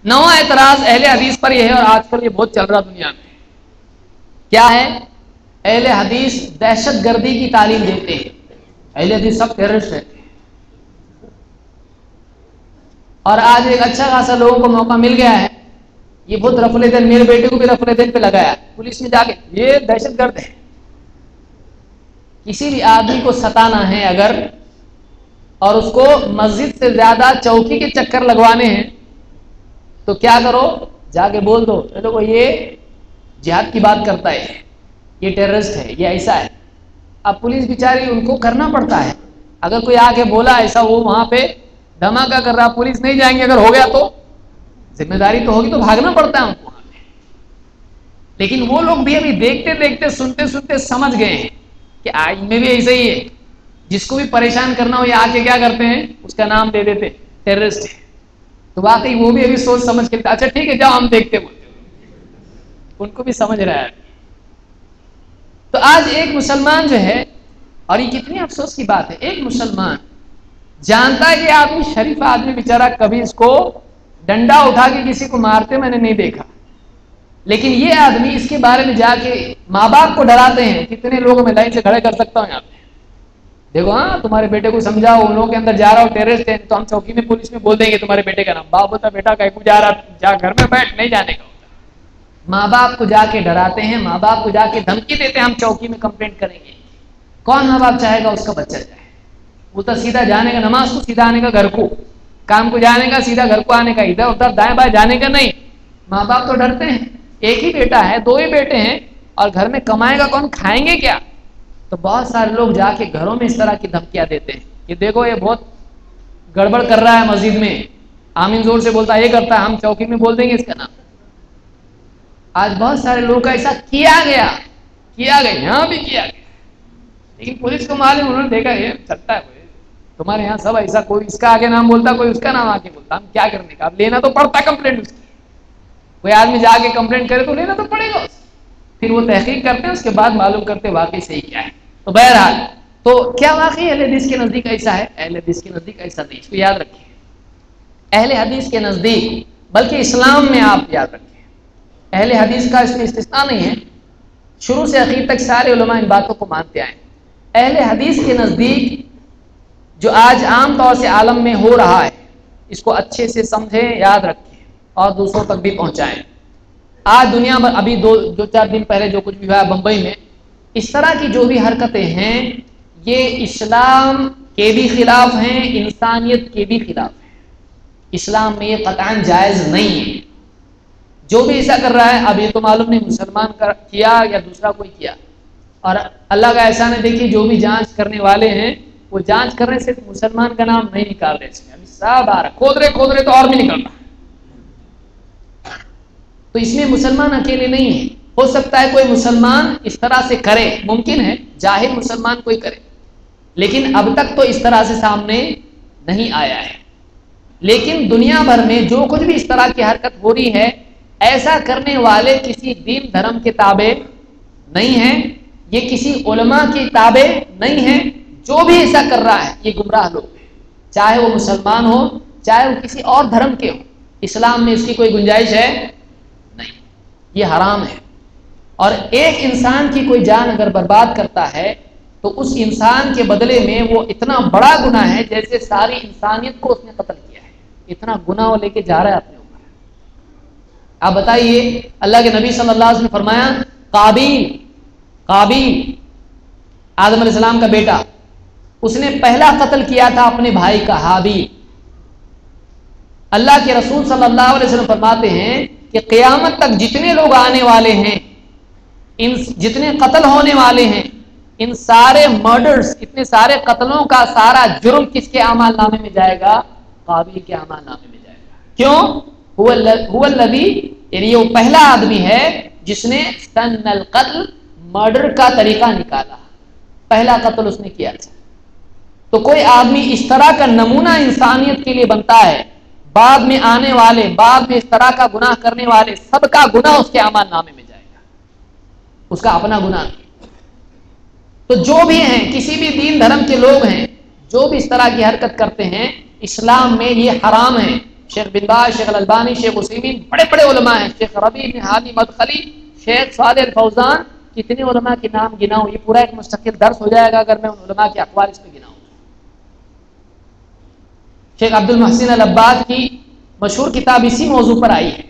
نواں اعتراض اہل حدیث پر یہ ہے، اور آج کل یہ بہت چل رہا دنیا میں، کیا ہے؟ اہل حدیث دہشت گردی کی تعلیم دیتے ہیں، اہل حدیث سب ٹیررسٹ رہتے ہیں، اور آج ایک اچھا خاصا لوگوں کو موقع مل گیا ہے، یہ بہت رفلے دین، میرے بیٹے کو بھی رفلے دین پہ لگایا پولیس میں جا کے، یہ دہشت گرد ہے۔ کسی بھی آدمی کو ستانا ہے اگر، اور اس کو مسجد سے زیادہ چوکی کے چکر لگوانے ہیں، تو کیا کرو؟ جا کے بول دو دیکھو یہ جہاد کی بات کرتا ہے، یہ ٹیررسٹ ہے، یہ ایسا ہے۔ اب پولیس بیچاری ان کو کرنا پڑتا ہے، اگر کوئی آ کے بولا ایسا، وہ وہاں پہ دھماکہ کر رہا، پولیس نہیں جائیں گے، اگر ہو گیا تو ذمہ داری تو ہوگی، تو بھاگنا پڑتا ہے ان کو وہاں پہ۔ لیکن وہ لوگ بھی ابھی دیکھتے دیکھتے سنتے سنتے سمجھ گئے ہیں کہ آج میں بھی ایسا ہی ہے، جس کو بھی پریشان کرنا ہو یہ آ کے کیا کرتے ہیں؟ اس کا نام دے دیتے ٹیررسٹ ہے۔ تو واقعی وہ بھی ابھی سوچ سمجھ کے اچھا ٹھیک ہے جاؤ ہم دیکھتے، بولتے ان کو بھی سمجھ رہا ہے۔ تو آج ایک مسلمان جو ہے، اور یہ کتنی افسوس کی بات ہے، ایک مسلمان جانتا ہے کہ آدمی شریف آدمی بیچارہ، کبھی اس کو ڈنڈا اٹھا کے کسی کو مارتے میں نے نہیں دیکھا، لیکن یہ آدمی اس کے بارے میں جا کے ماں باپ کو ڈراتے ہیں۔ کتنے لوگوں میں لائن سے کھڑے کر سکتا ہوں یہاں پہ، دیکھو ہاں تمہارے بیٹے کو سمجھاؤ، ان لوگوں کے اندر جا رہا ہو ٹیررسٹ ہے، تو ہم چوکی میں پولیس میں بول دیں گے تمہارے بیٹے کا نام۔ باپ ہوتا بیٹا کہیں کو جا رہا، جا گھر میں بیٹھ، نہیں جانے کا ہوتا۔ ماں باپ کو جا کے ڈراتے ہیں، ماں باپ کو جا کے دھمکی دیتے ہیں ہم چوکی میں کمپلینٹ کریں گے۔ کون ماں باپ چاہے گا اس کا بچہ جائے؟ وہ تو سیدھا جانے کا، نماز کو سیدھا آنے کا، گھر کو کام کو جانے کا، سیدھا گھر کو آنے کا، ادھر ادھر دائیں بائیں جانے کا نہیں۔ ماں باپ تو ڈرتے ہیں، ایک ہی بیٹا ہے، دو ہی بیٹے ہیں، اور گھر میں کمائے گا کون، کھائیں گے کیا؟ تو بہت سارے لوگ جا کے گھروں میں اس طرح کی دھمکیاں دیتے ہیں کہ دیکھو یہ بہت گڑبڑ کر رہا ہے مسجد میں، آمین زور سے بولتا ہے، یہ کرتا ہے، ہم چوکی میں بول دیں گے اس کا نام۔ آج بہت سارے لوگوں کا ایسا کیا گیا، یہاں بھی کیا گیا، لیکن پولیس کو معلوم، انہوں نے دیکھا یہ چلتا ہے، تمہارے یہاں سب ایسا، کوئی اس کا آگے نام بولتا، کوئی اس کا نام آگے بولتا، ہم کیا کرنے کا؟ اب لینا تو پڑتا کمپلینٹ اس کی، کوئی آدمی جا کے کمپلینٹ کرے تو لینا تو پڑے گا اس کی۔ پھر وہ تحقیق کرتے ہیں، اس کے بعد معلوم کرتے واقعی صحیح کیا ہے۔ تو بہرحال، تو کیا واقعی اہل حدیث کے نزدیک ایسا ہے؟ اہل حدیث کے نزدیک ایسا نہیں، اس کو یاد رکھیں۔ اہل حدیث کے نزدیک، بلکہ اسلام میں آپ یاد رکھیں، اہل حدیث کا اس میں استثناء نہیں ہے، شروع سے آخر تک سارے علماء ان باتوں کو مانتے آئے۔ اہل حدیث کے نزدیک جو آج عام طور سے عالم میں ہو رہا ہے، اس کو اچھے سے سمجھیں، یاد رکھیں، اور دوسروں تک بھی پہنچائیں۔ آج دنیا میں ابھی دو چار دن پہلے جو کچھ بھی ہوا بمبئی میں، اس طرح کی جو بھی حرکتیں ہیں، یہ اسلام کے بھی خلاف ہیں، انسانیت کے بھی خلاف ہیں۔ اسلام میں یہ قطعاً جائز نہیں ہے۔ جو بھی ایسا کر رہا ہے، اب یہ تو معلوم نہیں مسلمان کیا یا دوسرا کوئی کیا، اور اللہ کا احسان ہے، دیکھیے جو بھی جانچ کرنے والے ہیں، وہ جانچ کر رہے، صرف مسلمان کا نام نہیں نکال رہے اس میں، ابھی سب آ رہا، کھود رہے تو اور بھی نکل رہا۔ تو اس میں مسلمان اکیلے نہیں ہیں، ہو سکتا ہے کوئی مسلمان اس طرح سے کرے، ممکن ہے جاہل مسلمان کوئی کرے، لیکن اب تک تو اس طرح سے سامنے نہیں آیا ہے۔ لیکن دنیا بھر میں جو کچھ بھی اس طرح کی حرکت ہو رہی ہے، ایسا کرنے والے کسی دین دھرم کے تابع نہیں ہیں، یہ کسی علماء کی تابع نہیں ہیں۔ جو بھی ایسا کر رہا ہے یہ گمراہ لوگ ہیں، چاہے وہ مسلمان ہو، چاہے وہ کسی اور دھرم کے ہو، اسلام میں اس کی کوئی گنجائش ہے نہیں، یہ حرام ہے۔ اور ایک انسان کی کوئی جان اگر برباد کرتا ہے تو اس انسان کے بدلے میں وہ اتنا بڑا گناہ ہے جیسے ساری انسانیت کو اس نے قتل کیا ہے، اتنا گناہ وہ لے کے جا رہا ہے اپنے اوپر۔ آپ بتائیے، اللہ کے نبی صلی اللہ علیہ وسلم نے فرمایا، قابیل آدم علیہ السلام کا بیٹا، اس نے پہلا قتل کیا تھا اپنے بھائی کا، حابیل۔ اللہ کے رسول صلی اللہ علیہ وسلم فرماتے ہیں کہ قیامت تک جتنے لوگ آنے والے ہیں، ان جتنے قتل ہونے والے ہیں، ان سارے مرڈرز، اتنے سارے قتلوں کا سارا جرم کس کے اعمال نامے میں جائے گا؟ قابیل کے اعمال نامے میں جائے گا۔ کیوں؟ هو الذی، یعنی وہ پہلا آدمی ہے جس نے سن القتل، مرڈر کا طریقہ نکالا، پہلا قتل اس نے کیا تھا۔ تو کوئی آدمی اس طرح کا نمونہ انسانیت کے لیے بنتا ہے، بعد میں آنے والے، بعد میں اس طرح کا گناہ کرنے والے سب کا گناہ اس کے اعمال نامے میں جائے گا، اس کا اپنا گناہ نہیں۔ تو جو بھی ہیں، کسی بھی دین دھرم کے لوگ ہیں، جو بھی اس طرح کی حرکت کرتے ہیں، اسلام میں یہ حرام ہے۔ شیخ بن باز، شیخ الالبانی، شیخ عثیمین، بڑے بڑے علماء ہیں، شیخ ربیع بن ہادی مدخلی، شیخ صالح الفوزان، کتنے علماء کے نام گناؤں، یہ پورا ایک مستقل درس ہو جائے گا اگر میں ان علماء کے اقوال اس پہ گناؤں۔ شیخ عبد المحسن العباد کی مشہور کتاب اسی موضوع پر آئی ہے،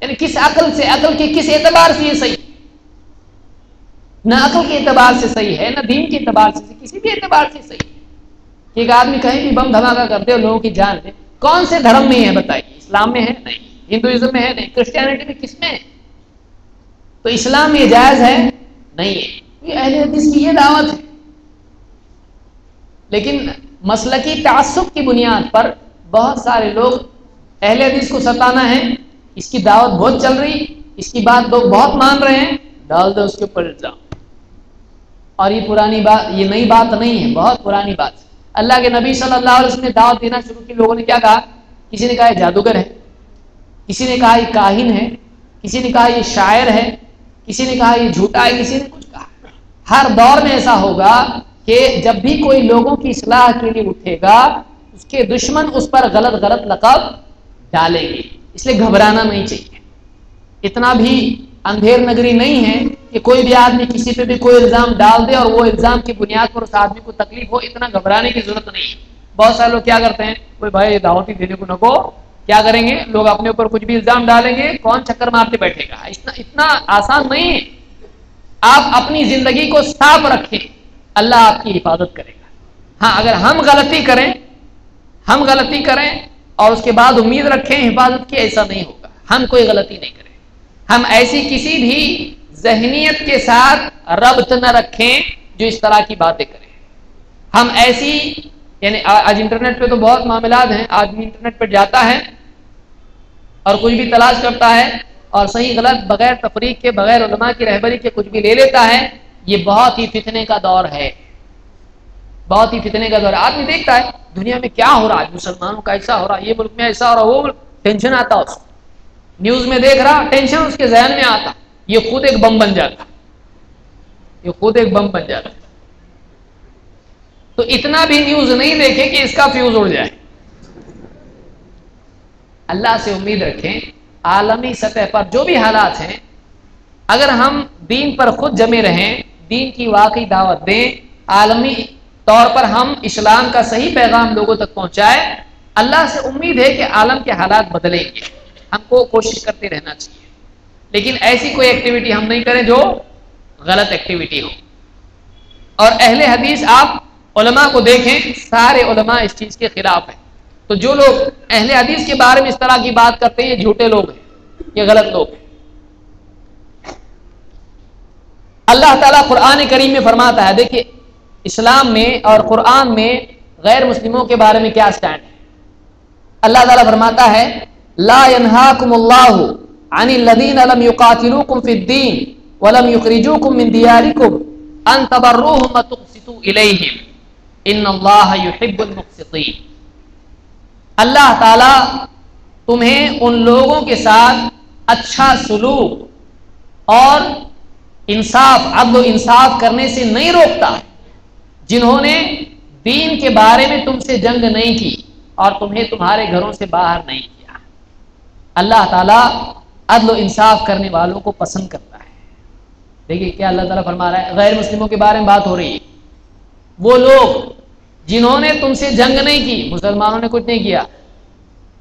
یعنی کس عقل سے، عقل کے کس اعتبار سے یہ صحیح، نہ عقل کے اعتبار سے صحیح ہے، نہ دین کے اعتبار سے، کسی بھی اعتبار سے صحیح ہے کہ ایک آدمی کہیں بھی بم دھماکہ کرتے ہو لوگوں کی جان لے۔ کون سے دھرم میں ہے بتائیے؟ اسلام میں ہے نہیں، ہندوازم میں ہے نہیں، کرسچینٹی میں کس میں ہے؟ تو اسلام میں یہ جائز ہے نہیں ہے، یہ اہل حدیث کی یہ دعوت ہے۔ لیکن مسلکی تعصب کی بنیاد پر بہت سارے لوگ اہل حدیث کو ستانا ہے، اس کی دعوت بہت چل رہی، اس کی بات لوگ بہت مان رہے ہیں، ڈال دو اس کے اوپر الزام۔ اور یہ پرانی بات، یہ نئی بات نہیں ہے، بہت پرانی بات ہے۔ اللہ کے نبی صلی اللہ علیہ وسلم نے دعوت دینا شروع کی، لوگوں نے کیا کہا؟ کسی نے کہا یہ جادوگر ہے، کسی نے کہا یہ کاہن ہے، کسی نے کہا یہ شاعر ہے، کسی نے کہا یہ جھوٹا ہے، کسی نے کچھ کہا۔ ہر دور میں ایسا ہوگا کہ جب بھی کوئی لوگوں کی اصلاح کے لیے اٹھے گا، اس کے دشمن اس پر غلط غلط لقب ڈالیں گے، اس لیے گھبرانا نہیں چاہیے۔ اتنا بھی اندھیر نگری نہیں ہے کہ کوئی بھی آدمی کسی پہ بھی کوئی الزام ڈال دے اور وہ الزام کی بنیاد پر اس آدمی کو تکلیف ہو، اتنا گھبرانے کی ضرورت نہیں ہے۔ بہت سارے لوگ کیا کرتے ہیں، کوئی بھائی دعوتی دینے کو نہ کو، کیا کریں گے لوگ اپنے اوپر کچھ بھی الزام ڈالیں گے، کون چکر مارتے بیٹھے گا۔ اتنا آسان نہیں ہے۔ آپ اپنی زندگی کو صاف رکھیں، اللہ آپ کی حفاظت کرے گا۔ ہاں اگر ہم غلطی کریں اور اس کے بعد امید رکھیں حفاظت کی، ایسا نہیں ہوگا۔ ہم کوئی غلطی نہیں کریں، ہم ایسی کسی بھی ذہنیت کے ساتھ ربط نہ رکھیں جو اس طرح کی باتیں کریں۔ ہم ایسی، یعنی آج انٹرنیٹ پہ تو بہت معاملات ہیں، آدمی انٹرنیٹ پہ جاتا ہے اور کچھ بھی تلاش کرتا ہے اور صحیح غلط بغیر تفریق کے، بغیر علماء کی رہبری کے کچھ بھی لے لیتا ہے۔ یہ بہت ہی فتنے کا دور ہے، بہت ہی فتنے کا دور ہے۔ آدمی دیکھتا ہے دنیا میں کیا ہو رہا ہے، مسلمانوں کا ایسا ہو رہا ہے، یہ ملک میں ایسا ہو رہا ہے، وہ ٹینشن آتا اس کو، نیوز میں دیکھ رہا، ٹینشن اس کے ذہن میں آتا، یہ خود ایک بم بن جاتا، یہ خود ایک بم بن جاتا۔ تو اتنا بھی نیوز نہیں دیکھے کہ اس کا فیوز اڑ جائے۔ اللہ سے امید رکھیں، عالمی سطح پر جو بھی حالات ہیں، اگر ہم دین پر خود جمے رہیں، دین کی واقعی دعوت دیں، عالمی طور پر ہم اسلام کا صحیح پیغام لوگوں تک پہنچائیں، اللہ سے امید ہے کہ عالم کے حالات بدلیں گے۔ ہم کو کوشش کرتے رہنا چاہیے، لیکن ایسی کوئی ایکٹیویٹی ہم نہیں کریں جو غلط ایکٹیویٹی ہو۔ اور اہل حدیث، آپ علماء کو دیکھیں، سارے علماء اس چیز کے خلاف ہیں۔ تو جو لوگ اہل حدیث کے بارے میں اس طرح کی بات کرتے ہیں، یہ جھوٹے لوگ ہیں، یہ غلط لوگ ہیں۔ اللہ تعالیٰ قرآن کریم میں فرماتا ہے، دیکھیے اسلام میں اور قرآن میں غیر مسلموں کے بارے میں کیا سٹینڈ ہے۔ اللہ تعالیٰ فرماتا ہے، لا ينهاكم الله عن الذين لم يقاتلوكم في الدين ولم يخرجوكم من دياركم ان تبروهم وتقسطوا اليهم ان الله يحب المقسطين۔ اللہ تعالیٰ تمہیں ان لوگوں کے ساتھ اچھا سلوک اور انصاف، عدل و انصاف کرنے سے نہیں روکتا جنہوں نے دین کے بارے میں تم سے جنگ نہیں کی اور تمہیں تمہارے گھروں سے باہر نہیں کیا۔ اللہ تعالیٰ عدل و انصاف کرنے والوں کو پسند کرتا ہے۔ دیکھیے کیا اللہ تعالیٰ فرما رہا ہے، غیر مسلموں کے بارے میں بات ہو رہی ہے۔ وہ لوگ جنہوں نے تم سے جنگ نہیں کی، مسلمانوں نے کچھ نہیں کیا،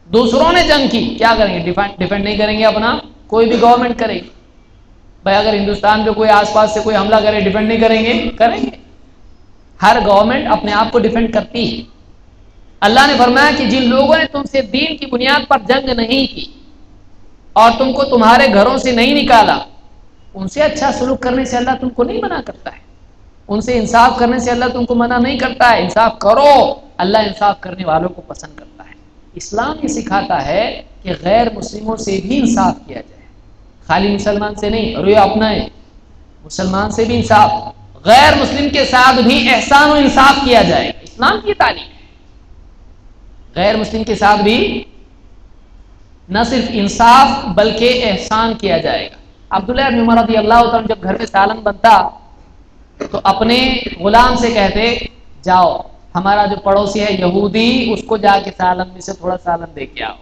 دوسروں نے جنگ کی، کیا کریں گے؟ ڈیفینڈ نہیں کریں گے اپنا، کوئی بھی گورنمنٹ کرے گی بھائی، اگر ہندوستان پہ کوئی آس پاس سے کوئی حملہ کرے، ڈیفینڈ نہیں کریں گے؟ کریں گے۔ ہر گورنمنٹ اپنے آپ کو ڈیفینڈ کرتی ہے۔ اللہ نے فرمایا کہ جن لوگوں نے تم سے دین کی بنیاد پر جنگ نہیں کی اور تم کو تمہارے گھروں سے نہیں نکالا، ان سے اچھا سلوک کرنے سے اللہ تم کو نہیں منع کرتا ہے، ان سے انصاف کرنے سے اللہ تم کو منع نہیں کرتا ہے۔ انصاف کرو، اللہ انصاف کرنے والوں کو پسند کرتا ہے۔ اسلام یہ سکھاتا ہے کہ غیر مسلموں سے بھی انصاف کیا جائے، خالی مسلمان سے نہیں، اور یہ اپنا ہے، مسلمان سے بھی انصاف، غیر مسلم کے ساتھ بھی احسان و انصاف کیا جائے، اسلام کی تعلیم ہے۔ غیر مسلم کے ساتھ بھی نہ صرف انصاف بلکہ احسان کیا جائے گا۔ عبداللہ بن عمر رضی اللہ عنہ جب گھر میں سالن بنتا تو اپنے غلام سے کہتے، جاؤ ہمارا جو پڑوسی ہے یہودی، اس کو جا کے سالن میں سے تھوڑا سالن دے کے آؤ،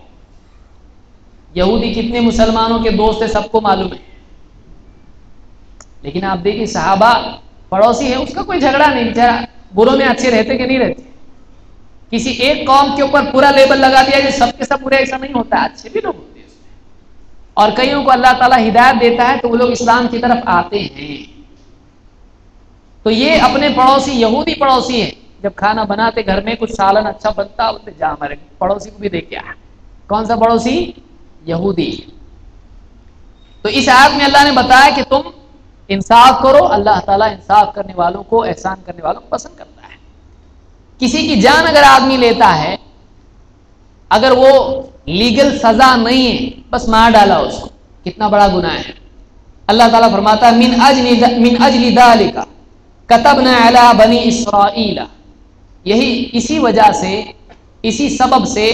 یہودی کتنے مسلمانوں کے دوست ہیں سب کو معلوم ہے، لیکن آپ دیکھیں صحابہ پڑوسی ہے، اس کا کوئی جھگڑا نہیں، بیچارہ بروں میں اچھے رہتے کہ نہیں رہتے؟ کسی ایک قوم کے اوپر پورا لیبل لگا دیا کہ سب کے سب برے، ایسا نہیں ہوتا، اچھے بھی لوگ ہوتے ہیں اس میں، اور کئیوں کو اللہ تعالیٰ ہدایت دیتا ہے تو وہ لوگ اسلام کی طرف آتے ہیں۔ تو یہ اپنے پڑوسی یہودی پڑوسی ہیں، جب کھانا بناتے گھر میں کچھ سالن اچھا بنتا بولتے جا ہمارے پڑوسی کو بھی دیکھ کے آیا۔ کون سا پڑوسی؟ یہودی۔ تو اس آیت میں اللہ نے بتایا کہ تم انصاف کرو، اللہ تعالیٰ انصاف کرنے والوں کو، احسان کرنے والوں کو پسند کرتا ہے۔ کسی کی جان اگر آدمی لیتا ہے، اگر وہ لیگل سزا نہیں ہے، بس مار ڈالا اس کو، کتنا بڑا گناہ ہے۔ اللہ تعالیٰ فرماتا ہے من اجل ذالک کتبنا علی بنی اسرائیل، اسی وجہ سے، اسی سبب سے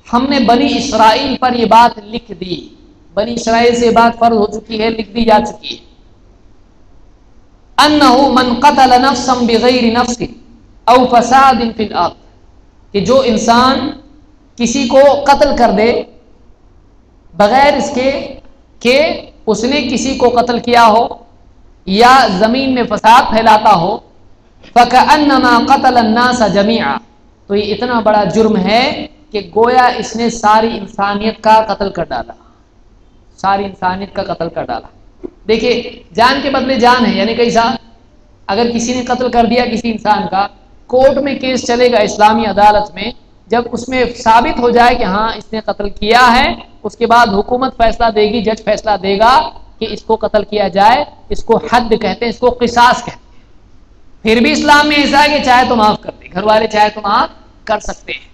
ہم نے بنی اسرائیل پر یہ بات لکھ دی، بنی اسرائیل سے بات فرض ہو چکی ہے، لکھ دی جا چکی ہے، انہ من قتل نفسا بغیر نفس او فساد فی الارض، کہ جو انسان کسی کو قتل کر دے بغیر اس کے کہ اس نے کسی کو قتل کیا ہو یا زمین میں فساد پھیلاتا ہو، فَكَأَنَّمَا قَتَلَ النَّاسَ جَمِيعًا، تو یہ اتنا بڑا جرم ہے کہ گویا اس نے ساری انسانیت کا قتل کر ڈالا، ساری انسانیت کا قتل کر ڈالا۔ دیکھیے جان کے بدلے جان ہے، یعنی کیسا؟ اگر کسی نے قتل کر دیا کسی انسان کا، کورٹ میں کیس چلے گا اسلامی عدالت میں، جب اس میں ثابت ہو جائے کہ ہاں اس نے قتل کیا ہے، اس کے بعد حکومت فیصلہ دے گی، جج فیصلہ دے گا کہ اس کو قتل کیا جائے، اس کو حد کہتے ہیں، اس کو قصاص کہتے ہیں۔ پھر بھی اسلام میں ایسا ہے کہ چاہے تو معاف کر دے، گھر والے چاہے تو معاف کر سکتے ہیں۔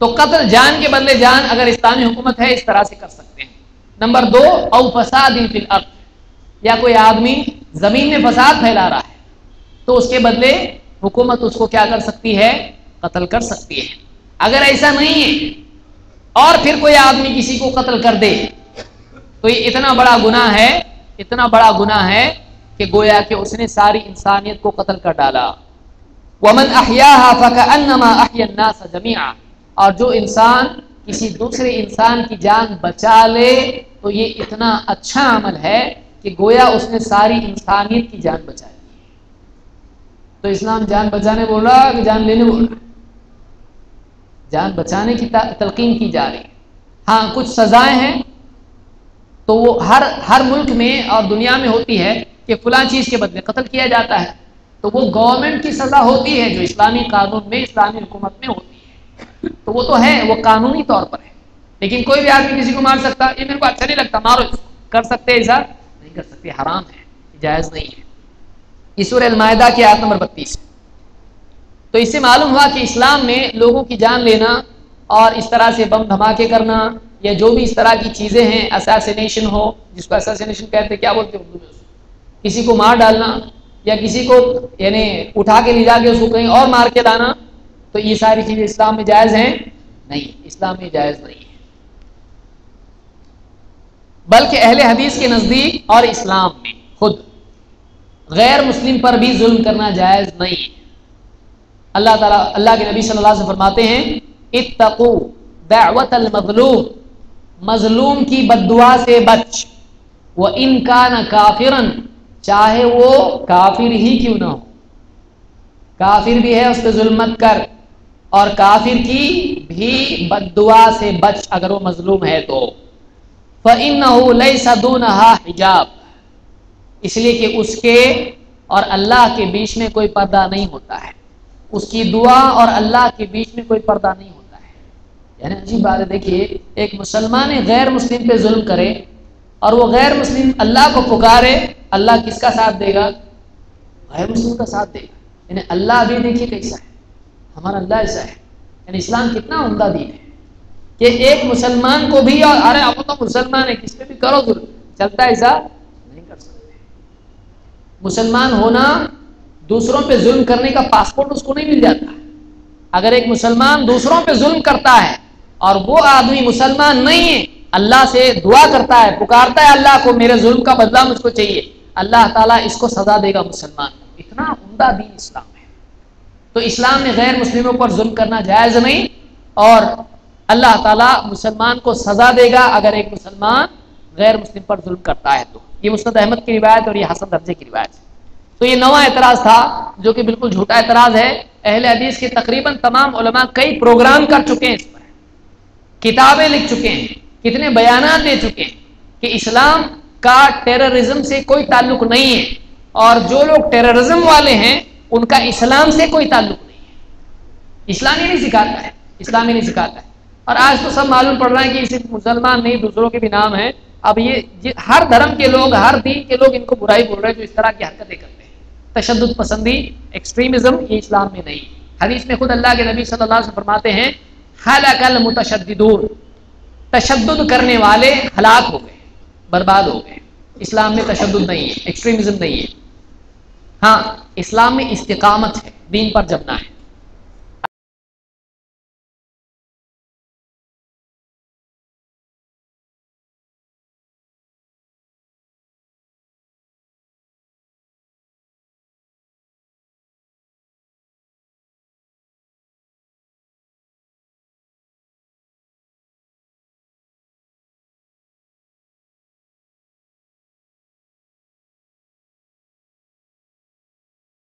تو قتل جان کے بدلے جان اگر اسلامی حکومت ہے اس طرح سے کر سکتے ہیں۔ نمبر 2، او فساد فی الارض، یا کوئی آدمی زمین میں فساد پھیلا رہا ہے تو اس کے بدلے حکومت اس کو کیا کر سکتی ہے؟ قتل کر سکتی ہے۔ اگر ایسا نہیں ہے اور پھر کوئی آدمی کسی کو قتل کر دے تو یہ اتنا بڑا گناہ ہے، اتنا بڑا گناہ ہے کہ گویا کہ اس نے ساری انسانیت کو قتل کر ڈالا۔ وَمَنْ أَحْيَاهَا فَكَأَنَّمَا أَحْيَا النَّاسَ جَمِيعًا، اور جو انسان کسی دوسرے انسان کی جان بچا لے تو یہ اتنا اچھا عمل ہے کہ گویا اس نے ساری انسانیت کی جان بچا لی۔ تو اسلام جان بچانے بول رہا کہ جان لینے بول رہا؟ جان بچانے کی تلقین کی جا رہی ہے۔ ہاں کچھ سزائیں ہیں تو وہ ہر ملک میں اور دنیا میں ہوتی ہے کہ فلاں چیز کے بدلے قتل کیا جاتا ہے، تو وہ گورنمنٹ کی سزا ہوتی ہے جو اسلامی قانون میں، اسلامی حکومت میں ہوتی ہے، تو وہ تو ہے، وہ قانونی طور پر ہے۔ لیکن کوئی بھی آدمی کسی کو مار سکتا، یہ میرے کو اچھا نہیں لگتا مارو اس کو، کر سکتے ایسا نہیں کر سکتے، حرام ہے، جائز نہیں ہے۔ یہ سورہ المائدہ کی آیت نمبر 32۔ تو اس سے معلوم ہوا کہ اسلام میں لوگوں کی جان لینا اور اس طرح سے بم دھماکے کرنا یا جو بھی اس طرح کی چیزیں ہیں، اساسینیشن ہو، جس کو اساسینیشن کہتے ہیں، کیا بولتے ہیں اردو میں، کسی کو مار ڈالنا یا کسی کو یعنی اٹھا کے لے جا کے اس کو کہیں اور مار کے لانا، تو یہ ساری چیزیں اسلام میں جائز ہیں؟ نہیں، اسلام میں جائز نہیں ہے۔ بلکہ اہل حدیث کے نزدیک اور اسلام میں خود غیر مسلم پر بھی ظلم کرنا جائز نہیں ہے۔ اللہ تعالیٰ، اللہ کے نبی صلی اللہ علیہ وسلم فرماتے ہیں اتقوا دعوت المظلوم، مظلوم کی بد دعا سے بچ، وَإِن كَانَ كَافِرًا، چاہے وہ کافر ہی کیوں نہ ہو، کافر بھی ہے اس پہ ظلم مت کر، اور کافر کی بھی بد دعا سے بچ اگر وہ مظلوم ہے تو، فَإِنَّهُ لَيْسَ دُونَهَا حجاب، اس لیے کہ اس کے اور اللہ کے بیچ میں کوئی پردہ نہیں ہوتا ہے، اس کی دعا اور اللہ کے بیچ میں کوئی پردہ نہیں ہوتا ہے۔ یعنی عجیب بات ہے، دیکھیے ایک مسلمان غیر مسلم پہ ظلم کرے اور وہ غیر مسلم اللہ کو پکارے، اللہ کس کا ساتھ دے گا؟ غیر مسلم کا ساتھ دے گا۔ یعنی اللہ بھی دیکھیے کیسا ہے، ہمارا اللہ ایسا ہے۔ یعنی اسلام کتنا عمدہ دین ہے کہ ایک مسلمان کو بھی، اور ارے آپ تو مسلمان ہے کس پہ بھی کرو ظلم، چلتا ہے ایسا نہیں کر سکتے۔ مسلمان ہونا دوسروں پہ ظلم کرنے کا پاسپورٹ اس کو نہیں مل جاتا۔ اگر ایک مسلمان دوسروں پہ ظلم کرتا ہے اور وہ آدمی مسلمان نہیں ہے، اللہ سے دعا کرتا ہے، پکارتا ہے اللہ کو میرے ظلم کا بدلہ مجھ کو چاہیے، اللہ تعالیٰ اس کو سزا دے گا مسلمان۔ اتنا عمدہ دین اسلام ہے۔ تو اسلام میں غیر مسلموں پر ظلم کرنا جائز نہیں، اور اللہ تعالیٰ مسلمان کو سزا دے گا اگر ایک مسلمان غیر مسلم پر ظلم کرتا ہے تو. یہ مسند احمد کی روایت اور یہ حسن درجے کی روایت ہے. تو یہ نواں اعتراض تھا جو کہ بالکل جھوٹا اعتراض ہے. اہل حدیث کے تقریباً تمام علماء کئی پروگرام کر چکے ہیں اس پر، کتابیں لکھ چکے ہیں، کتنے بیانات دے چکے ہیں کہ اسلام کا ٹیررزم سے کوئی تعلق نہیں ہے، اور جو لوگ ٹیررزم والے ہیں ان کا اسلام سے کوئی تعلق نہیں ہے. اسلام ہی نہیں سکھاتا ہے، اسلام ہی نہیں سکھاتا ہے. اور آج تو سب معلوم پڑ رہا ہے کہ صرف مسلمان نہیں دوسروں کے بھی نام ہیں. اب یہ ہر دھرم کے لوگ، ہر دین کے لوگ ان کو برائی بول رہے ہیں جو اس طرح کی حرکتیں کرتے ہیں. تشدد پسندی، ایکسٹریمزم، یہ اسلام میں نہیں. حدیث میں خود اللہ کے نبی صلی اللہ علیہ وسلم فرماتے ہیں ہلاک المتشددون، تشدد کرنے والے ہلاک ہو گئے، برباد ہو گئے. اسلام میں تشدد نہیں ہے، ایکسٹریمزم نہیں ہے. ہاں اسلام میں استقامت ہے، دین پر جمنا ہے.